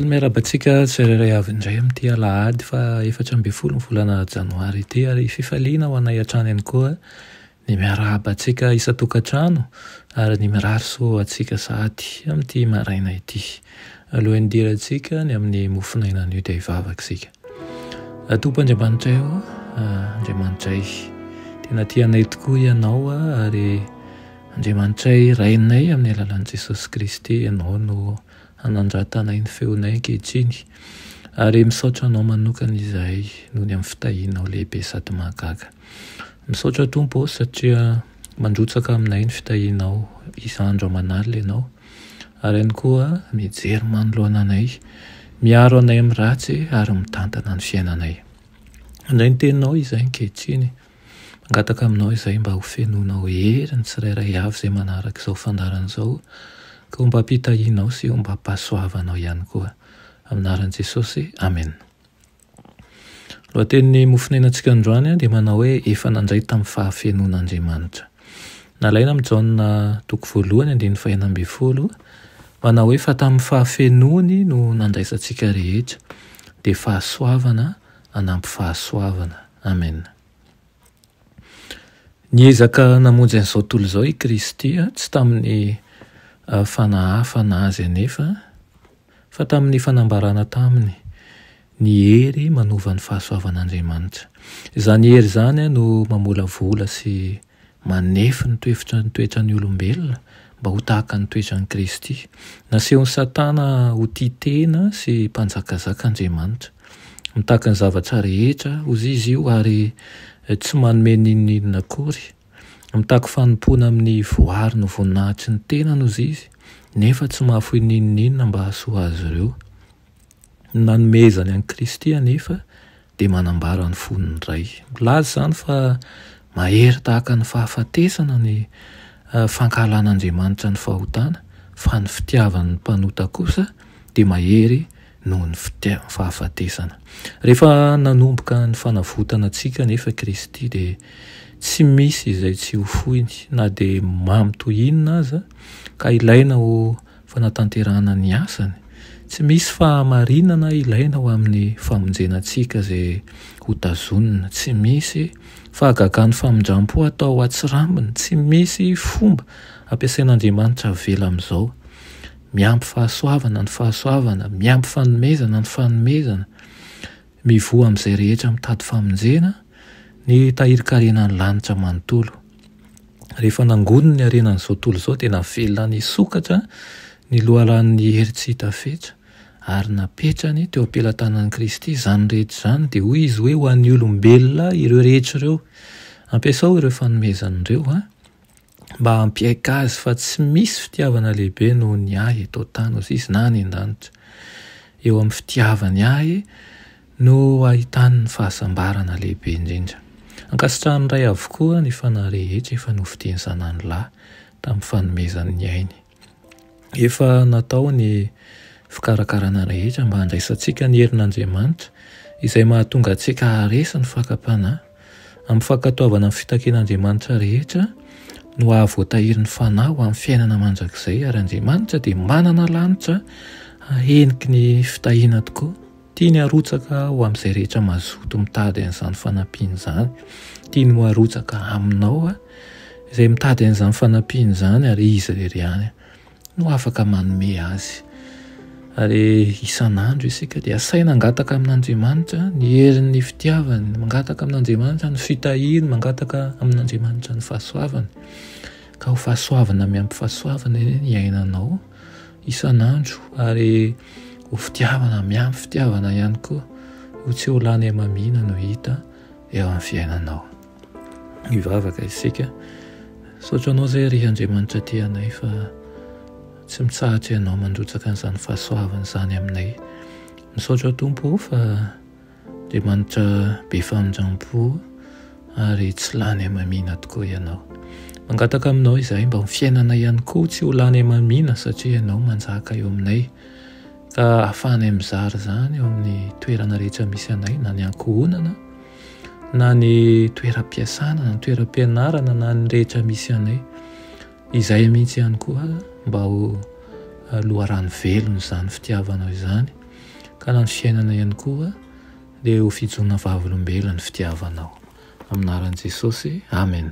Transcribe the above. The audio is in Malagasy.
Miarabantsika tsirairay avy indray amin'ity alahady fa 14 ny volana janoary ity ary fifaliana ho anay hatrany ihany koa ny miarabantsika isa-tokantrano ary ny mirary soa antsika sahady amin'ity maraina ity. Alohan'ny dirantsika ny amin'ny mofinaina an'io dia hivavaka isika. Tompo Andriamanitra eo, Andriamanitray, tena tianay tokoa ianao ary Andriamanitray rainay amin'ny alalan'i Jesosy Kristy ianao no hanandratanay ny feonay ankehitriny ary misaotra anao manokana izahay noho ny amin'ny fitahianao lehibe sady mahagaga. Misaotra Tompo satria mandrotsaka aminay ny fitahianao isandro aman'alina ianao ary ihany koa mijery manoloana anay, miaro anay amin'ny ratsy ary mitantana ny fiainanay. Indray ny teninao izahay ankehitriny, mangataka aminao izahay mba ho fenonao hery ny tsirairay avy izay manaraka izao fandarana izao, ka mba hampitahianao sy mba hampahasoavanao ihany koa. Aminaran'i Jesosy, amen. Lohatenin'ny mofinainantsika androany dia manao hoe efa nandray tamin'ny fahafenon'Andriamanitra. Nalaina amin'ny Jaona toko 1:5-12, manao hoe fa tamin'ny fahafenony no nandraisantsika rehetra, dia fahasoavana anampy fahasoavana. Amen. Niezaka namonjy an'izao tontolo izao i Kristy tsy tamin'ny fanahafana azy anefa fa tamin'ny fanambarana taminy ny hery manova ny fahasoavan'Andriamanitra. Izany hery izany no mamolavola sy manefy ny toetran'ny olombelona mba ho tahaka ny toetran'i Kristy. Nasehon'ny Satana ho titena sy mpanjakazak'Andriamanitra, mitahaka ny zavatra rehetra hozy izy io ary tsy manome n'inona akory, mitahaka fanompoana amin'ny voary no voninahitry ny tena nozy izy, nefa tsy mahafoy n'inona mba hahasoa azy ireo. Nanomezany an'i Kristy anefa dia manambara ny foniny iray. Milaza izany fa mahery tahaka ny fahafatesana ny fankahalan'Andriamanitra ny fahotana, fa ny fitiavan'ny mpanota kosa dia mahery noho ny fahafatesana. Rehefa nanomboka ny fanavotana antsika nefa Kristy dia tsy misy izay tsy ho foiny na dia mamy toy inona aza ka ilaina ho fanatanterahana ny asany. Tsy misy fahamarinana ilaina ho amin'ny famonjena antsika izay ho tazonina. Tsy misy fahagagan'ny famindram-po atao atsirambina. Tsy misy fomba ampiasain'Andriamanitra vela amin'izao. Miampy fahasoavana ny fahasoavana, miampy fanomezana ny fanomezana, mivoha amin'izay rehetra mitady famonjena, ny tahirikarenan'ny lanitra manontolo. Rehefa nangonony ny harenan'izao tontolo izao dia navelona ny sokatra ny lohalan'ny hery tsy hita fetra ary napetrany teo am-pelantanan'i Kristy. Izany rehetra izany dia hoy izy hoe ho an'ny olombelona ireo rehetra ireo. Ampiasao ireo fanomezan'ireo mba hampiaika azy fa tsy misy fitiavana lehibe noho ny ahy eto tany hozy izy na any an-danitra. Eo amin'ny fitiavany ahy no ahitany ny fahasambarana lehibe indrindra. Ankasitrahany iray avokoa ny fanahy rehetra efa novidiany zanany lahy tamin'ny fanomezan'ny ainy. Efa natao ny fikarakarana rehetra mba handraisantsika ny herin'Andriamanitra izay mahatonga antsika haresa ny fakapanahy amin'ny fankatoavana amin'ny fitakian'Andriamanitra rehetra no ahavoatahiry ny fanahy ho amin'ny fiainana mandrakizay, ary Andriamanitra dia manana lanitra aheniky ny fitahiana tokoa. Tiany harotsaka ho amin'izay rehetra mazoto mitady an'izany fanampiana izany. Tiany ho harotsaka aminao izay mitady an'izany fanampiana izany ary izy irery ihany no afaka manome azy. Ary isan'andro isika dia asaina hangataka amin'Andriamanitra ny herin'ny fitiavany, mangataka amin'Andriamanitra ny fitahiany, mangataka amin'Andriamanitra ny fahasoavany. Ka ho fahasoavana miampy fahasoavana ny iainanao isan'andro ary ho fitiavana miampy fitiavana ihany koa, ho tsy ho lany amamina no hita eo amin'ny fiainanao. Hivavaka isika, saotranao izay ry Andriamanitra tianay fa tsy mitsahatra ianao mandrotsaka an'izany fahasoavana izany aminay. Misaotra Tompo fa Andriamanitra be famindram-po ary tsy lany amamina tokoa ianao. Mangataka aminao izahay mba ho fiainana ihany koa tsy ho lany amamina satria ianao manjaka eo aminay. ka ahafanay mizara zany eo amin'ny toerana rehetra misy anay, na ny ankohonana na ny toeram-piasana na ny toeram-pianarana na ny rehetra misy anay. Izay mihitsy ihany koa mba ho loharano velony izany fitiavana izany, ka na ny fiainana ihany koa dia ho fijona vavolombelona ny fitiavanao. Amin'ny anaran'i Jesosy, amen.